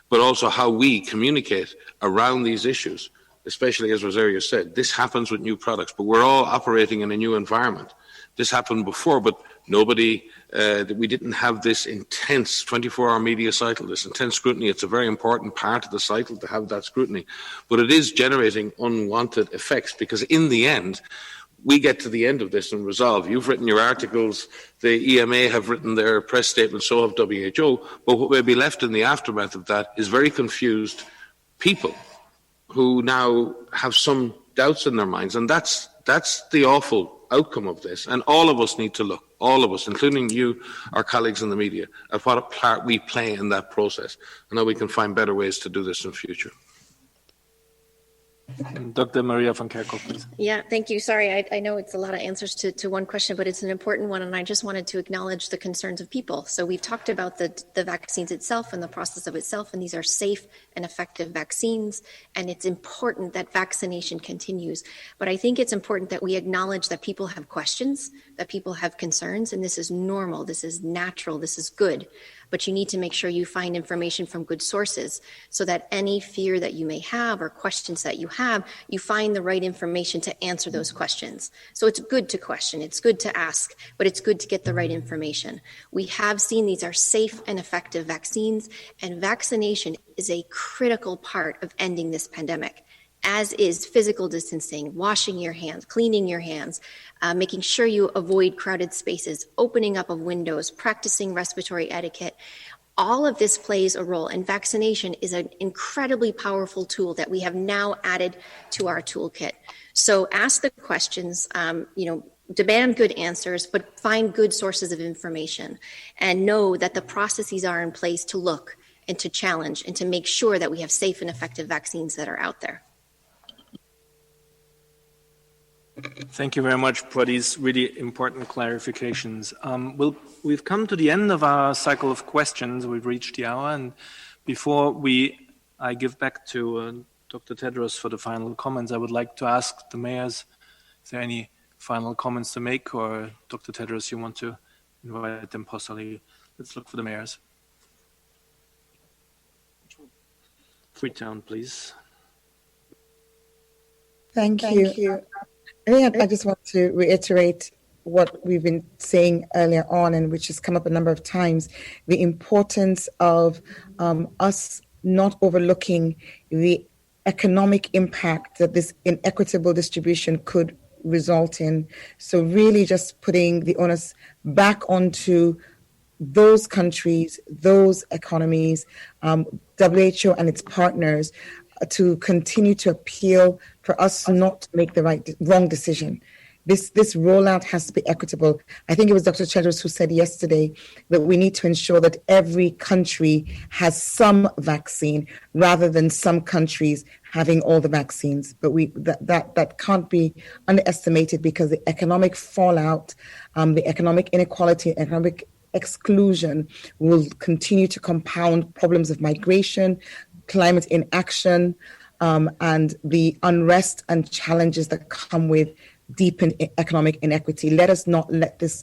But also how we communicate around these issues, especially as Rosario said, this happens with new products, but we're all operating in a new environment. This happened before, but we didn't have this intense 24-hour media cycle, this intense scrutiny. It's a very important part of the cycle to have that scrutiny. But it is generating unwanted effects because in the end, we get to the end of this and resolve. You've written your articles, the EMA have written their press statements, so have WHO, but what will be left in the aftermath of that is very confused people who now have some doubts in their minds. And that's the awful outcome of this, and all of us need to look, all of us, including you, our colleagues in the media, at what a part we play in that process and how we can find better ways to do this in future. Dr. Maria van Kerkhoff, please. Yeah, thank you. Sorry, I know it's a lot of answers to one question, but it's an important one, and I just wanted to acknowledge the concerns of people. So we've talked about the vaccines itself and the process of itself, and these are safe and effective vaccines, and it's important that vaccination continues. But I think it's important that we acknowledge that people have questions, that people have concerns, and this is normal, this is natural, this is good. But you need to make sure you find information from good sources so that any fear that you may have or questions that you have, you find the right information to answer those questions. So it's good to question, it's good to ask, but it's good to get the right information. We have seen these are safe and effective vaccines, and vaccination is a critical part of ending this pandemic, as is physical distancing, washing your hands, cleaning your hands, making sure you avoid crowded spaces, opening up of windows, practicing respiratory etiquette. All of this plays a role, and vaccination is an incredibly powerful tool that we have now added to our toolkit. So ask the questions, demand good answers, but find good sources of information, and know that the processes are in place to look and to challenge and to make sure that we have safe and effective vaccines that are out there. Thank you very much for these really important clarifications. We've come to the end of our cycle of questions. We've reached the hour, and before I give back to Dr. Tedros for the final comments, I would like to ask the mayors, is there any final comments to make, or Dr. Tedros, you want to invite them possibly? Let's look for the mayors. Freetown, please. Thank you. I just want to reiterate what we've been saying earlier on, and which has come up a number of times, the importance of us not overlooking the economic impact that this inequitable distribution could result in. So really just putting the onus back onto those countries, those economies, WHO and its partners to continue to appeal for us not to make the wrong decision. This rollout has to be equitable. I think it was Dr. Tedros who said yesterday that we need to ensure that every country has some vaccine rather than some countries having all the vaccines. But that can't be underestimated, because the economic fallout, the economic inequality, economic exclusion will continue to compound problems of migration, climate inaction, and the unrest and challenges that come with deepened economic inequity. Let us not let this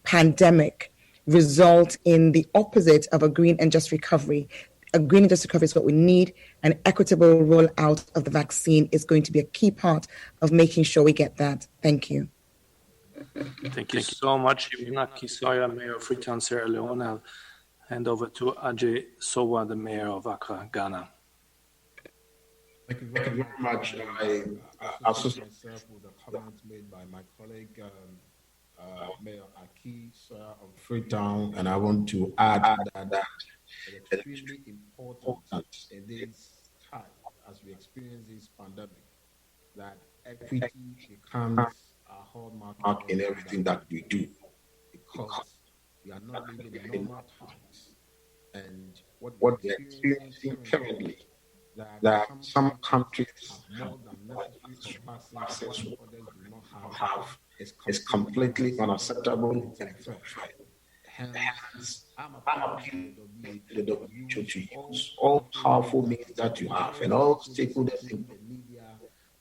pandemic result in the opposite of a green and just recovery. A green and just recovery is what we need. An equitable rollout of the vaccine is going to be a key part of making sure we get that. Thank you. Thank you so much, Yumina Kisoya, Mayor of Freetown, Sierra Leone. I'll hand over to Ajay Sowa, the Mayor of Accra, Ghana. Thank you very much. I associate myself with the comments made by my colleague, Mayor Aki Soya of Freetown, and I want to add that it's extremely important in this time, as we experience this pandemic, that equity becomes a hallmark in everything that we do, because we are not living in normal times. And what we're experiencing currently, that some countries have more than necessary vaccines, what others do not have, is completely unacceptable and unfair. Hence, I'm appealing to the WHO to use all powerful means that you have, and all stakeholders in the media,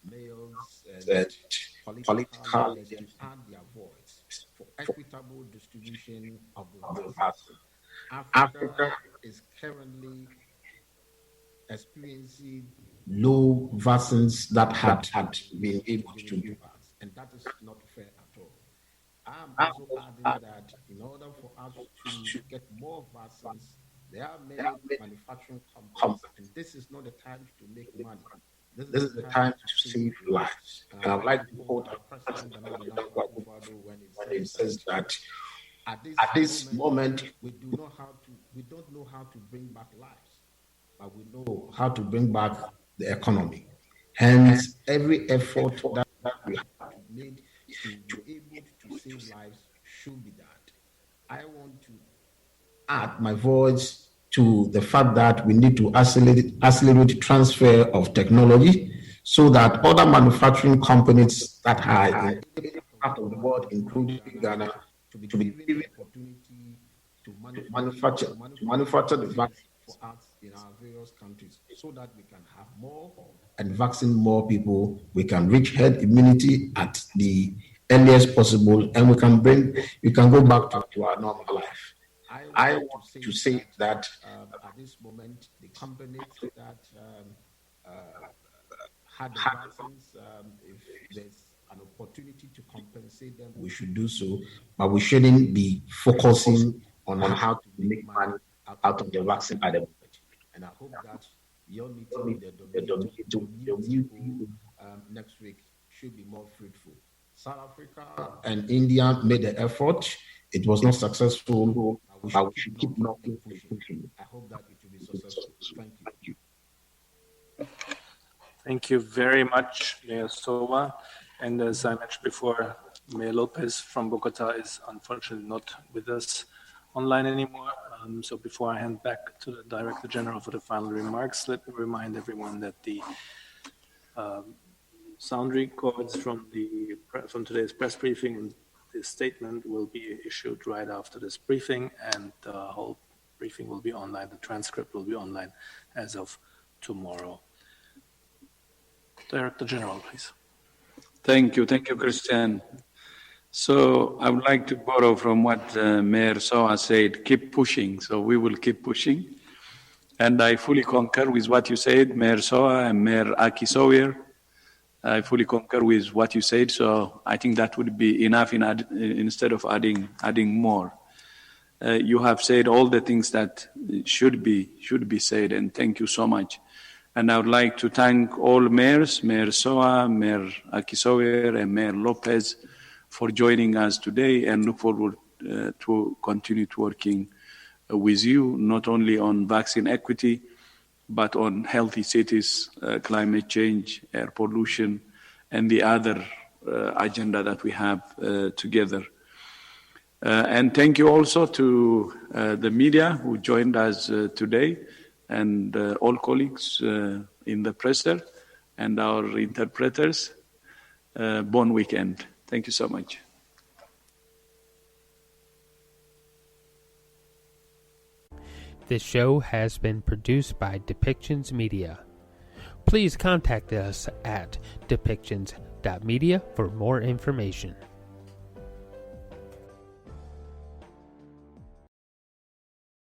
males, and political leaders to add their voice for equitable distribution of the vaccine. Africa is currently experiencing low vaccines that had been able to do that, and that is not fair at all. I'm also adding that in order for us to get more vaccines, there are many manufacturing companies, and this is not the time to make money. This is the time to save lives. And I would like to quote our President when it says that at this moment we don't know how to bring back lives, but we know how to bring back the economy. Hence, every effort that we have made to be able to save lives should be done. I want to add my voice to the fact that we need to accelerate the transfer of technology so that other manufacturing companies that are in part of the world, including Ghana, to be given opportunity to manufacture the vaccine for us in our various countries, so that we can have more and vaccine more people. We can reach herd immunity at the earliest possible, and we can go back to our normal life. I want to say that at this moment, the companies that had the vaccines, if there's an opportunity to compensate them, we should do so, but we shouldn't be focusing on how to make money out of the vaccine at the moment. And I hope that your meeting with the WTO next week should be more fruitful. South Africa and India made the effort. It was not successful, but we should keep pushing. I hope that it will be successful. Thank you. Thank you very much, Mayor Sowa. And as I mentioned before, Mayor Lopez from Bogota is unfortunately not with us online anymore. So before I hand back to the Director General for the final remarks, let me remind everyone that the sound records from today's press briefing and this statement will be issued right after this briefing, and the whole briefing will be online. The transcript will be online as of tomorrow. Director General, please. Thank you, Christian. So I would like to borrow from what Mayor Sowa said, keep pushing. So we will keep pushing. And I fully concur with what you said, Mayor Sowa and Mayor Aki Sower. I fully concur with what you said. So I think that would be enough instead of adding more. You have said all the things that should be said, and thank you so much. And I would like to thank all mayors, Mayor Sowa, Mayor Aki Sower, and Mayor Lopez, for joining us today, and look forward to continue to working with you, not only on vaccine equity, but on healthy cities, climate change, air pollution, and the other agenda that we have together. And thank you also to the media who joined us today, and all colleagues in the presser and our interpreters. Bon weekend. Thank you so much. This show has been produced by Depictions Media. Please contact us at depictions.media for more information.